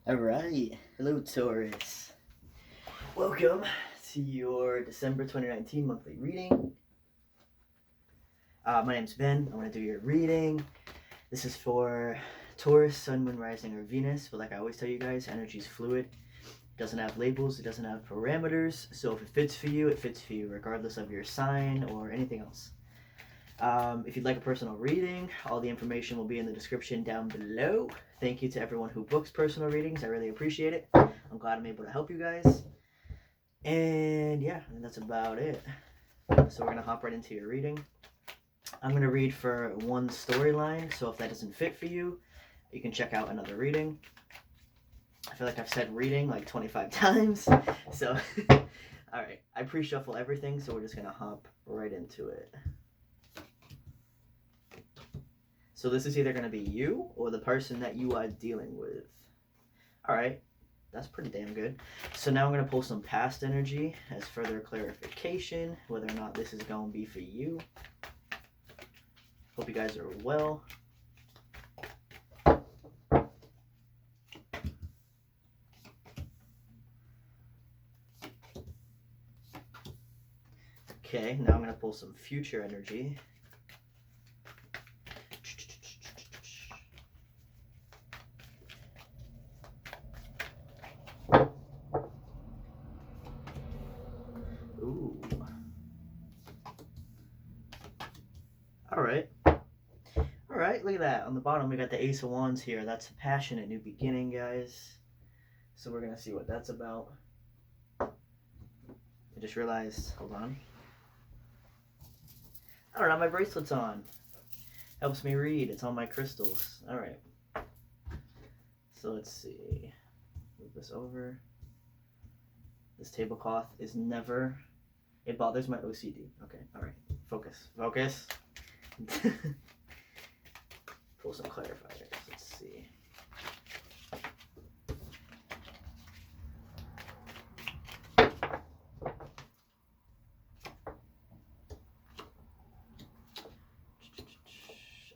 Alright, hello Taurus. Welcome to your December 2019 monthly reading. My name's Ben. I'm going to do your reading. This is for Taurus, Sun, Moon, Rising, or Venus. But like I always tell you guys, energy is fluid. It doesn't have labels. It doesn't have parameters. So if it fits for you, it fits for you, regardless of your sign or anything else. If you'd like a personal reading, all the information will be in the description down below. Thank you to everyone who books personal readings. I really appreciate it. I'm glad I'm able to help you guys. And yeah, I think that's about it. So we're going to hop right into your reading. I'm going to read for one storyline, so if that doesn't fit for you, you can check out another reading. I feel like I've said reading like 25 times. So, alright, I pre-shuffle everything, so we're just going to hop right into it. So this is either going to be you or the person that you are dealing with. Alright, that's pretty damn good. So now I'm going to pull some past energy as further clarification, whether or not this is going to be for you. Hope you guys are well. Okay, now I'm going to pull some future energy. Ooh. Alright. Alright, look at that. On the bottom, we got the Ace of Wands here. That's a passionate new beginning, guys. So we're going to see what that's about. I just realized, hold on. I don't have my bracelets on. Helps me read. It's on my crystals. Alright. So let's see. Move this over. This tablecloth is never... It bothers my OCD. Okay, alright. Focus. Focus. Pull some clarifiers. Let's see.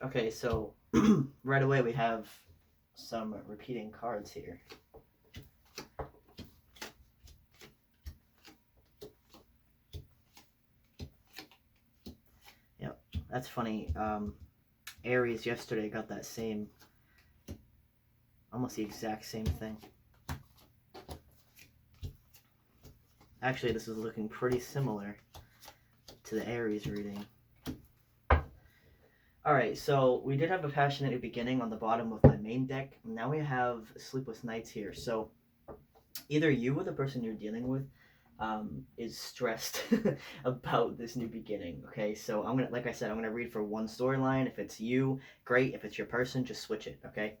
Okay, so right away we have some repeating cards here. Yep, that's funny. Aries yesterday got that same, almost the exact same thing. Actually, this is looking pretty similar to the Aries reading. Alright, so we did have a passionate new beginning on the bottom of my main deck. Now we have sleepless nights here. So either you or the person you're dealing with is stressed about this new beginning. Okay, so I'm gonna, like I said, I'm gonna read for one storyline. If it's you, great. If it's your person, just switch it. Okay.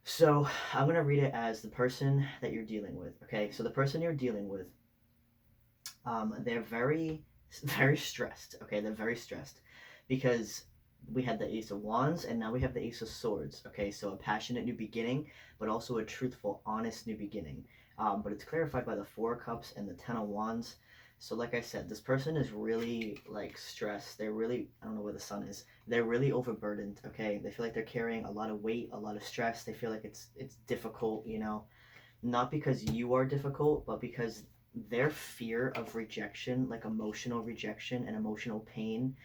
So I'm gonna read it as the person that you're dealing with. Okay, so the person you're dealing with, they're very, very stressed. Okay, they're very stressed because we had the Ace of Wands and now we have the Ace of Swords. Okay, so a passionate new beginning, but also a truthful, honest new beginning. But it's clarified by the Four of Cups and the Ten of Wands. So like I said, this person is really like stressed. They're really, I don't know where the sun is. They're really overburdened, okay? They feel like they're carrying a lot of weight, a lot of stress. They feel like it's difficult, you know? Not because you are difficult, but because their fear of rejection, like emotional rejection and emotional pain,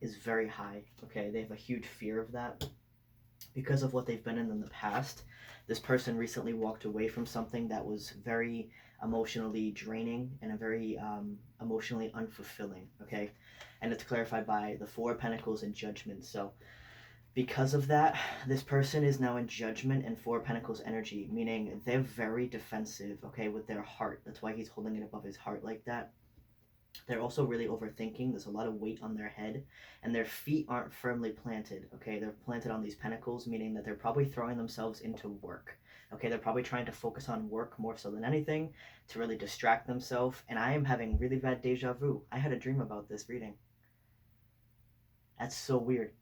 is very high, okay? They have a huge fear of that because of what they've been in the past. This person recently walked away from something that was very emotionally draining and a very emotionally unfulfilling, okay? And it's clarified by the Four of Pentacles and Judgment. So because of that, this person is now in Judgment and Four of Pentacles energy, meaning they're very defensive, okay, with their heart. That's why he's holding it above his heart like that. They're also really overthinking. There's a lot of weight on their head, and their feet aren't firmly planted, okay? They're planted on these pentacles, meaning that they're probably throwing themselves into work, okay? They're probably trying to focus on work more so than anything to really distract themselves, and I am having really bad deja vu. I had a dream about this reading. That's so weird.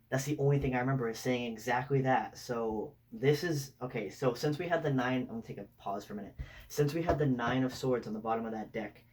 That's the only thing I remember is saying exactly that. So this is, okay, so since we had the nine, I'm going to take a pause for a minute. Since we had the Nine of Swords on the bottom of that deck,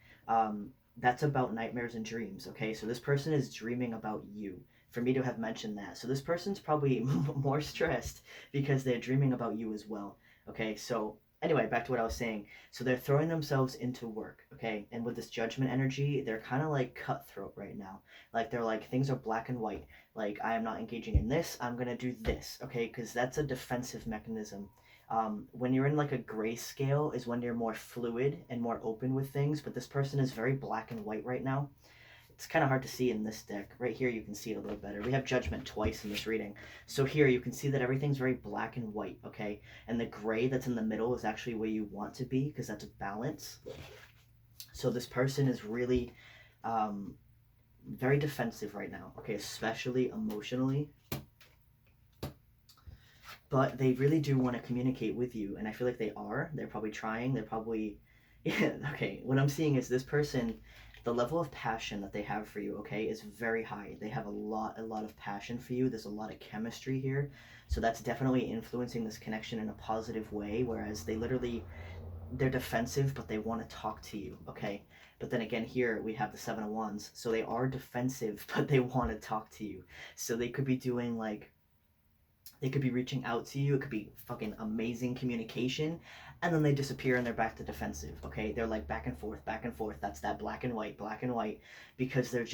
that's about nightmares and dreams, okay? So this person is dreaming about you, for me to have mentioned that. So this person's probably more stressed because they're dreaming about you as well, Okay, so anyway, back to what I was saying. So they're throwing themselves into work, okay? And with this judgment energy, they're kind of like cutthroat right now. Like they're like things are black and white. Like I am not engaging in this, I'm gonna do this, okay? Because that's a defensive mechanism. When you're in like a gray scale is when you're more fluid and more open with things, but this person is very black and white right now. It's kind of hard to see in this deck. Right here you can see it a little better. We have Judgment twice in this reading. So here you can see that everything's very black and white, okay? And the gray that's in the middle is actually where you want to be because that's balance. So this person is really very defensive right now, okay? Especially emotionally. But they really do want to communicate with you, and I feel like they are. They're probably trying. They're probably... Yeah, okay, what I'm seeing is this person, the level of passion that they have for you, okay, is very high. They have a lot of passion for you. There's a lot of chemistry here. So that's definitely influencing this connection in a positive way, whereas they're defensive, but they want to talk to you, okay? But then again, here we have the Seven of Wands. So they are defensive, but they want to talk to you. So they could be doing like they could be reaching out to you. It could be fucking amazing communication. And then they disappear and they're back to defensive. Okay. They're like back and forth, back and forth. That's that black and white, black and white. Because they're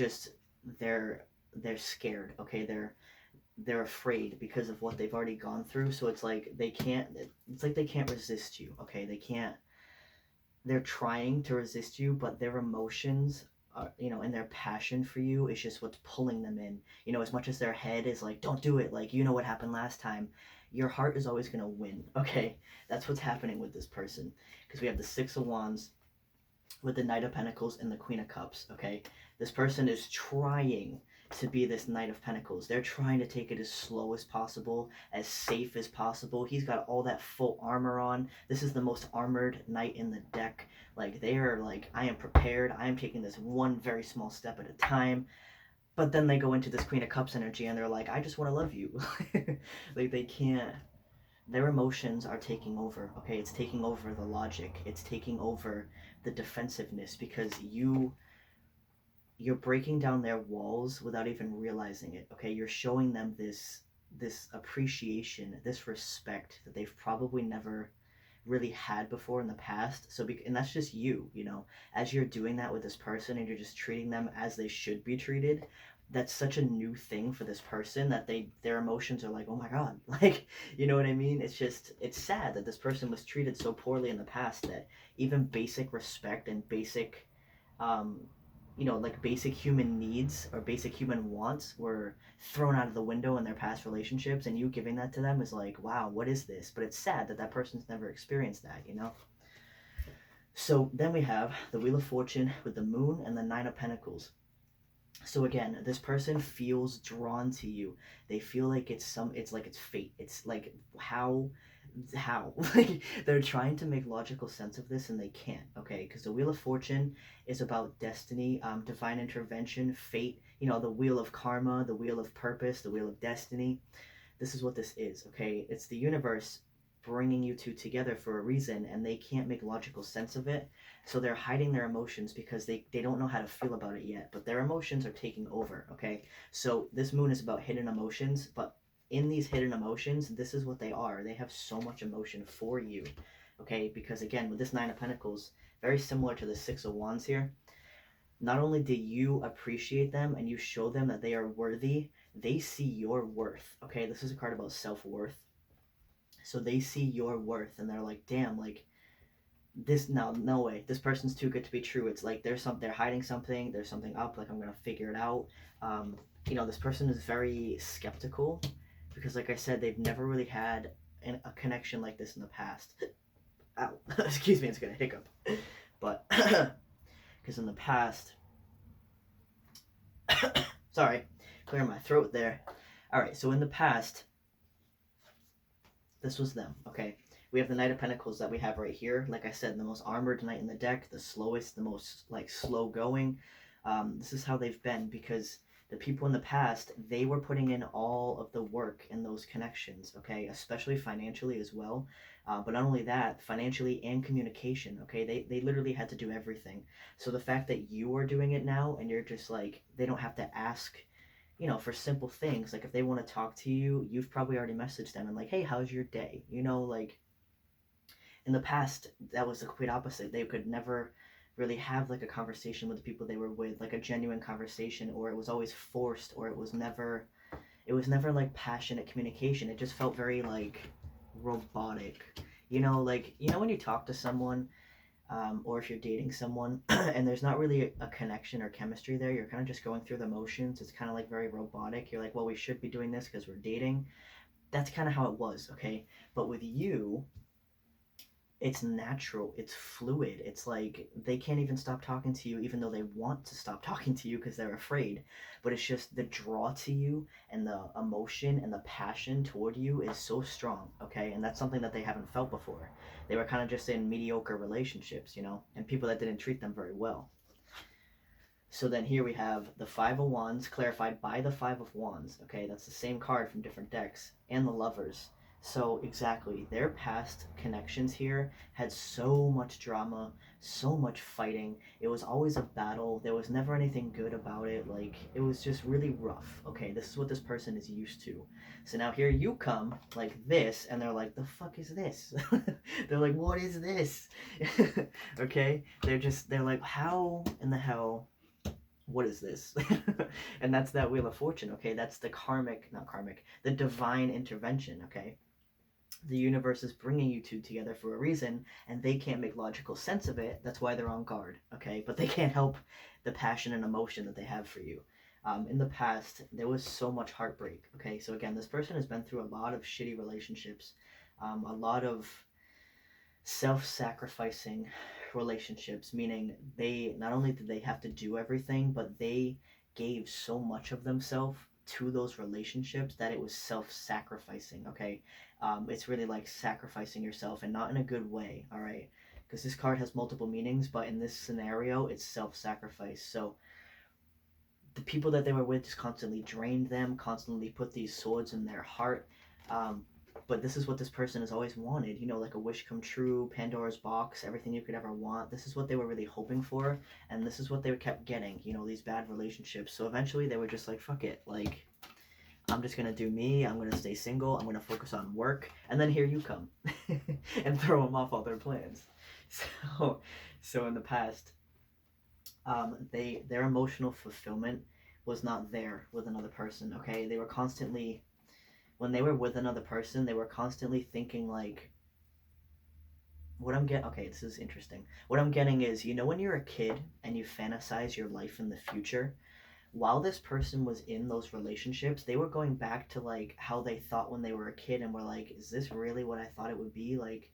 they're scared. Okay. They're afraid because of what they've already gone through. So it's like they can't resist you. Okay. They're trying to resist you, but their emotions and their passion for you is just what's pulling them in. As much as their head is like, don't do it, like, what happened last time, your heart is always going to win, okay? That's what's happening with this person. Because we have the Six of Wands with the Knight of Pentacles and the Queen of Cups, okay? This person is trying to be this Knight of Pentacles. They're trying to take it as slow as possible, as safe as possible. He's got all that full armor on. This is the most armored knight in the deck. Like, they are like, I am prepared. I am taking this one very small step at a time. But then they go into this Queen of Cups energy and they're like, I just want to love you. Like, they can't. Their emotions are taking over, okay? It's taking over the logic. It's taking over the defensiveness because you're breaking down their walls without even realizing it, okay? You're showing them this appreciation, this respect that they've probably never really had before in the past. And that's just as you're doing that with this person and you're just treating them as they should be treated. That's such a new thing for this person that their emotions are like, oh my god, like, you know what I mean? It's sad that this person was treated so poorly in the past that even basic respect and basic um, like basic human needs or basic human wants were thrown out of the window in their past relationships, and you giving that to them is like, wow, what is this? But it's sad that that person's never experienced that. So then we have the Wheel of Fortune with the Moon and the Nine of Pentacles. So again, this person feels drawn to you. They feel like it's like it's fate. It's like how like they're trying to make logical sense of this and they can't, okay? Because the Wheel of Fortune is about destiny, divine intervention, fate, the wheel of karma, the wheel of purpose, the wheel of destiny. This is what this is, okay? It's the universe bringing you two together for a reason, and they can't make logical sense of it. So they're hiding their emotions because they don't know how to feel about it yet, but their emotions are taking over, okay? So this moon is about hidden emotions, but in these hidden emotions, this is what they are. They have so much emotion for you, okay? Because again, with this Nine of Pentacles, very similar to the Six of Wands here, not only do you appreciate them and you show them that they are worthy, they see your worth, okay? This is a card about self-worth. So they see your worth and they're like, damn, like, this, no way, this person's too good to be true. It's like they're hiding something, there's something up, like, I'm gonna figure it out. This person is very skeptical because, like I said, they've never really had a connection like this in the past. Ow. Excuse me, it's gonna hiccup. But because in the past, sorry, clearing my throat there. All right, so in the past, this was them, okay? We have the Knight of Pentacles that we have right here. Like I said, the most armored knight in the deck, the slowest, the most, like, slow going. This is how they've been because the people in the past, they were putting in all of the work in those connections, okay? Especially financially as well. But not only that, financially and communication, okay? They literally had to do everything. So the fact that you are doing it now and you're just like, they don't have to ask for simple things. Like if they want to talk to you, you've probably already messaged them and like, hey, how's your day? Like In the past, that was the complete opposite. They could never really have like a conversation with the people they were with, like a genuine conversation, or it was always forced, or it was never like passionate communication. It just felt very like robotic. Like when you talk to someone, or if you're dating someone, and there's not really a connection or chemistry there, you're kind of just going through the motions. It's kind of like very robotic. You're like, well, we should be doing this because we're dating. That's kind of how it was, okay? But with you, it's natural, it's fluid. It's like they can't even stop talking to you even though they want to stop talking to you because they're afraid. But it's just the draw to you and the emotion and the passion toward you is so strong, okay? And that's something that they haven't felt before. They were kind of just in mediocre relationships, and people that didn't treat them very well. So then here we have the Five of Wands clarified by the Five of Wands. Okay, that's the same card from different decks. And the Lovers. So exactly, their past connections here had so much drama, so much fighting. It was always a battle. There was never anything good about it. Like, it was just really rough. Okay, this is what this person is used to. So now here you come, like this, and they're like, the fuck is this? They're like, what is this? Okay? They're like, how in the hell, what is this? And that's that Wheel of Fortune, okay? That's the not karmic, the divine intervention, okay? The universe is bringing you two together for a reason, and they can't make logical sense of it. That's why they're on guard, okay? But they can't help the passion and emotion that they have for you. In the past, there was so much heartbreak, okay? So again, this person has been through a lot of shitty relationships, a lot of self-sacrificing relationships, meaning they not only did they have to do everything, but they gave so much of themselves to those relationships that it was self-sacrificing. Okay, it's really like sacrificing yourself, and not in a good way. All right, because this card has multiple meanings, but in this scenario it's self-sacrifice. So the people that they were with just constantly drained them, constantly put these swords in their heart. um, but this is what this person has always wanted, like a wish come true, Pandora's box, everything you could ever want. This is what they were really hoping for, and this is what they kept getting, these bad relationships. So eventually they were just like, fuck it, like, I'm just gonna do me, I'm gonna stay single, I'm gonna focus on work, and then here you come and throw them off all their plans. So in the past, their emotional fulfillment was not there with another person, okay? They were constantly, when they were with another person, they were constantly thinking like, okay, this is interesting. What I'm getting is, when you're a kid and you fantasize your life in the future, while this person was in those relationships, they were going back to like how they thought when they were a kid, and were like, is this really what I thought it would be? Like,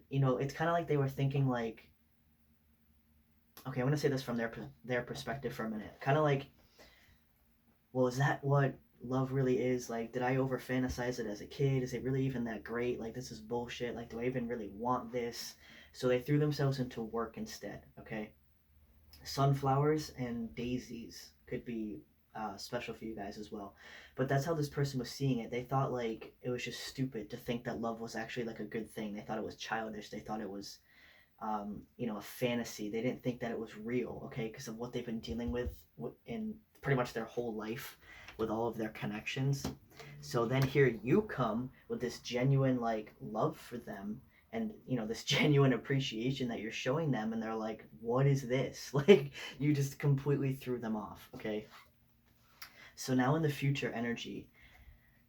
it's kind of like they were thinking like, okay, I'm gonna say this from their perspective for a minute. Kind of like, well, is that what love really is? Like, did I over fantasize it as a kid? Is it really even that great? Like, this is bullshit. Like, do I even really want this? So they threw themselves into work instead, okay? Sunflowers and daisies could be special for you guys as well. But that's how this person was seeing it. They thought like it was just stupid to think that love was actually like a good thing. They thought it was childish. They thought it was a fantasy. They didn't think that it was real, okay, because of what they've been dealing with in pretty much their whole life with all of their connections. So then here you come with this genuine like love for them, and this genuine appreciation that you're showing them, and they're like, what is this? Like, you just completely threw them off, okay? So now in the future energy,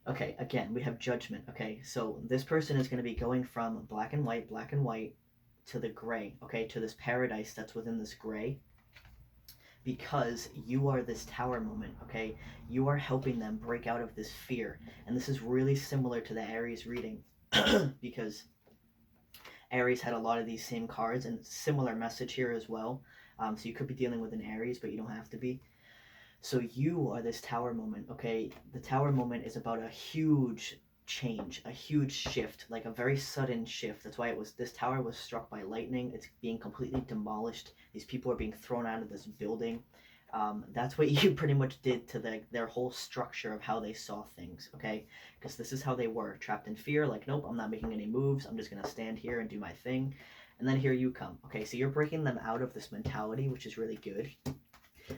okay, again, we have judgment, okay? So this person is going to be going from black and white to the gray, okay, to this paradise that's within this gray, because you are this tower moment, okay? You are helping them break out of this fear. And this is really similar to the Aries reading because Aries had a lot of these same cards, and similar message here as well. So you could be dealing with an Aries, but you don't have to be. So you are this tower moment, okay? The tower moment is about a huge change, a huge shift, like a very sudden shift. That's why this tower was struck by lightning. It's being completely demolished. These people are being thrown out of this building. That's what you pretty much did to their whole structure of how they saw things, okay? Because this is how they were, trapped in fear, like, nope, I'm not making any moves. I'm just going to stand here and do my thing. And then here you come, okay? So you're breaking them out of this mentality, which is really good.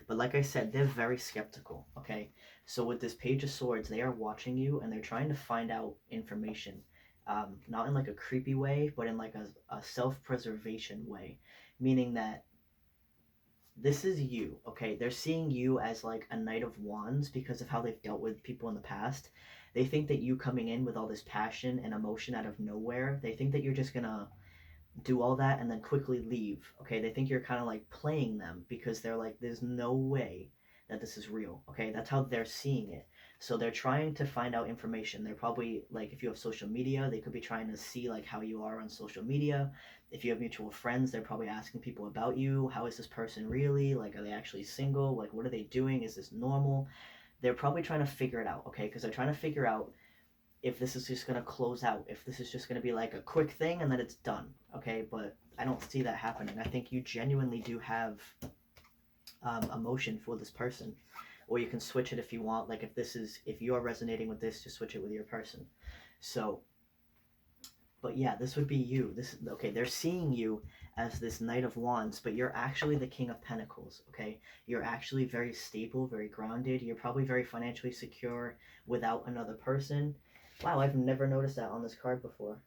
But like I said, they're very skeptical, okay? So with this Page of Swords, they are watching you, and they're trying to find out information. not in like a creepy way, but in like a self-preservation way, meaning that this is you, okay? They're seeing you as like a Knight of Wands because of how they've dealt with people in the past. They think that you coming in with all this passion and emotion out of nowhere, they think that you're just gonna do all that and then quickly leave. Okay, they think you're kind of like playing them because they're like, there's no way that this is real. Okay, that's how they're seeing it. So they're trying to find out information. They're probably like, if you have social media, they could be trying to see like how you are on social media. If you have mutual friends, they're probably asking people about you. How is this person really? Like, are they actually single? Like, what are they doing? Is this normal? They're probably trying to figure it out. Okay, because they're trying to figure out if this is just going to close out, if this is just going to be like a quick thing and then it's done, okay? But I don't see that happening. I think you genuinely do have emotion for this person, or you can switch it if you want. Like if you're resonating with this, just switch it with your person. So, but yeah, this would be you. This okay. They're seeing you as this Knight of Wands, but you're actually the King of Pentacles. Okay, you're actually very stable, very grounded. You're probably very financially secure without another person. Wow, I've never noticed that on this card before.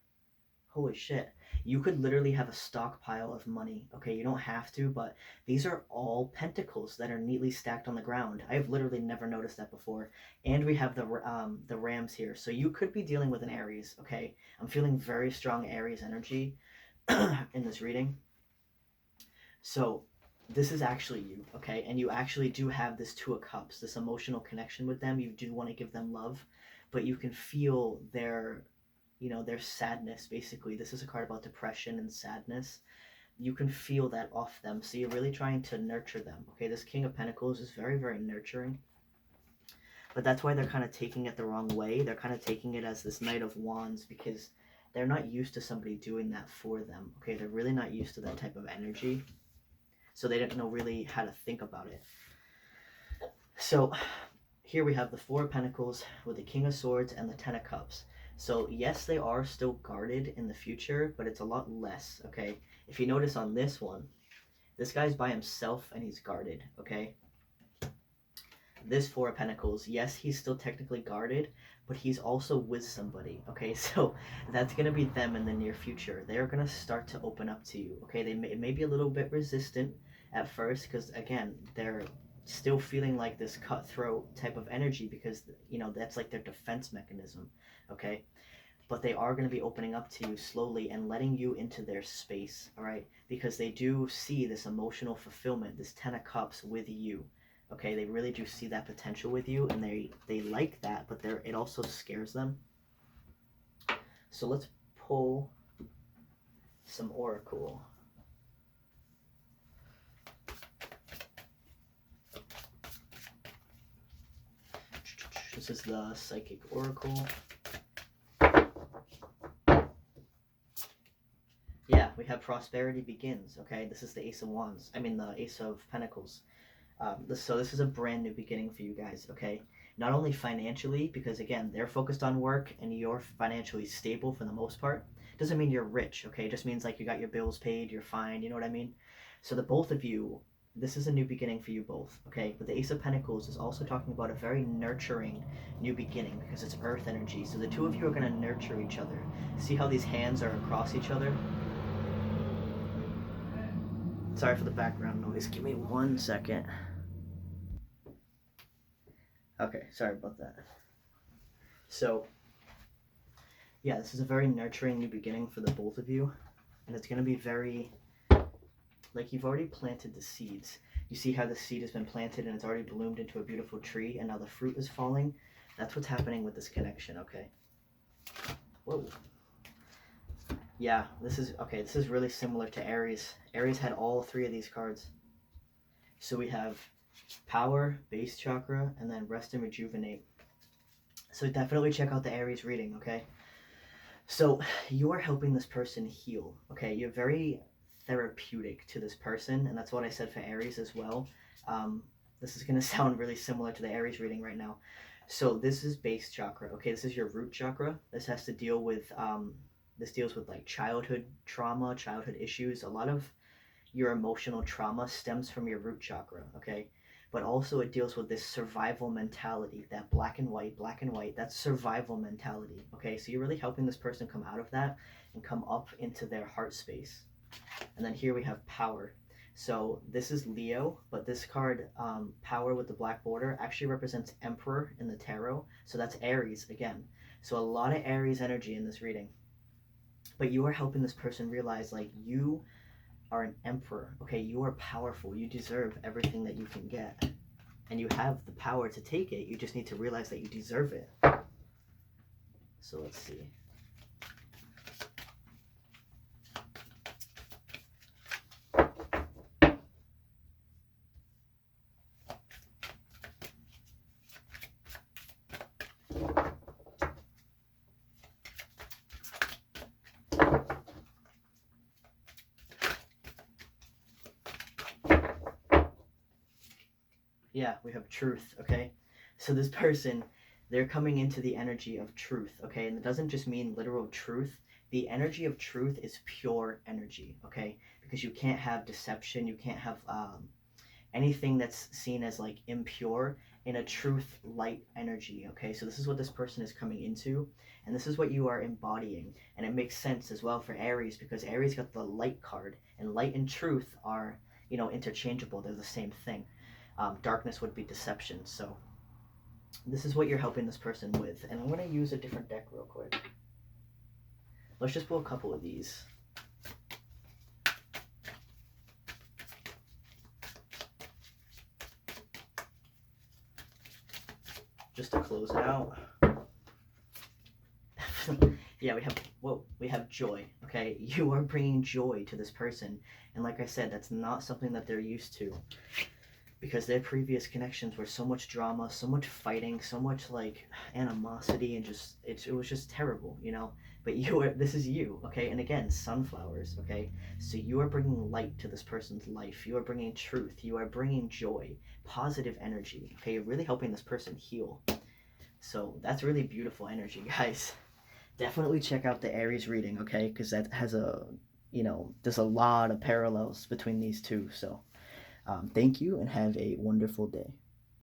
Holy shit. You could literally have a stockpile of money. Okay, you don't have to, but these are all pentacles that are neatly stacked on the ground. I've literally never noticed that before. And we have the Rams here. So you could be dealing with an Aries, okay? I'm feeling very strong Aries energy in this reading. So this is actually you, okay? And you actually do have this Two of Cups, this emotional connection with them. You do want to give them love, but you can feel their sadness. Basically, this is a card about depression and sadness. You can feel that off them, so you're really trying to nurture them. Okay, this King of Pentacles is very, very nurturing, but that's why they're kind of taking it the wrong way. They're kind of taking it as this Knight of Wands because they're not used to somebody doing that for them. Okay, they're really not used to that type of energy, so they didn't know really how to think about it. So here we have the Four of Pentacles with the King of Swords and the Ten of Cups. So yes, they are still guarded in the future, but it's a lot less, okay? If you notice on this one, this guy's by himself and he's guarded, okay? This Four of Pentacles, yes, he's still technically guarded, but he's also with somebody, okay? So that's going to be them in the near future. They're going to start to open up to you, okay? It may be a little bit resistant at first because, again, they're still feeling like this cutthroat type of energy because, that's like their defense mechanism, okay? But they are going to be opening up to you slowly and letting you into their space, all right? Because they do see this emotional fulfillment, this Ten of Cups with you, okay? They really do see that potential with you, and they like that, but it also scares them. So let's pull some oracle. This is the psychic oracle. Yeah, we have prosperity begins, okay? This is the Ace of Wands. I mean, the Ace of Pentacles. So this is a brand new beginning for you guys, okay? Not only financially, because again, they're focused on work and you're financially stable for the most part. Doesn't mean you're rich, okay? It just means like you got your bills paid, you're fine, you know what I mean? So the both of you, this is a new beginning for you both, okay? But the Ace of Pentacles is also talking about a very nurturing new beginning because it's earth energy. So the two of you are going to nurture each other. See how these hands are across each other? Sorry for the background noise. Give me 1 second. Okay, sorry about that. So, yeah, this is a very nurturing new beginning for the both of you. And it's going to be very, like you've already planted the seeds. You see how the seed has been planted and it's already bloomed into a beautiful tree and now the fruit is falling? That's what's happening with this connection, okay? Whoa. Yeah, this is really similar to Aries. Aries had all three of these cards. So we have power, base chakra, and then rest and rejuvenate. So definitely check out the Aries reading, okay? So you are helping this person heal, okay? You're very therapeutic to this person, and that's what I said for Aries as well. This is going to sound really similar to the Aries reading right now. So this is base chakra, okay? This is your root chakra. This has to deal with, this deals with like childhood trauma, childhood issues. A lot of your emotional trauma stems from your root chakra, okay? but also it deals with this survival mentality, that black and white, that's survival mentality. Okay, so you're really helping this person come out of that and come up into their heart space. And then here we have power. So this is Leo, but this card, power with the black border, actually represents Emperor in the tarot. So that's Aries again. So a lot of Aries energy in this reading. But you are helping this person realize, like, you are an emperor. Okay, you are powerful. You deserve everything that you can get. And you have the power to take it. You just need to realize that you deserve it. So let's see. Yeah, we have truth, okay? So this person, they're coming into the energy of truth, okay? And it doesn't just mean literal truth. The energy of truth is pure energy, okay? Because you can't have deception, you can't have anything that's seen as like impure in a truth light energy. Okay, so this is what this person is coming into, and this is what you are embodying. And it makes sense as well for Aries, because Aries got the light card, and light and truth are, you know, interchangeable. They're the same thing. Darkness would be deception. So this is what you're helping this person with. And I'm going to use a different deck real quick. Let's just pull a couple of these. Just to close it out. Yeah, we have joy. Okay, you are bringing joy to this person, and like I said, that's not something that they're used to, because their previous connections were so much drama, so much fighting, so much like animosity, and just it was just terrible, you know. But this is you, okay? And again, sunflowers, okay? So you are bringing light to this person's life. You are bringing truth. You are bringing joy, positive energy. Okay, you're really helping this person heal. So that's really beautiful energy, guys. Definitely check out the Aries reading, okay? Because that has a, you know, there's a lot of parallels between these two. So thank you and have a wonderful day.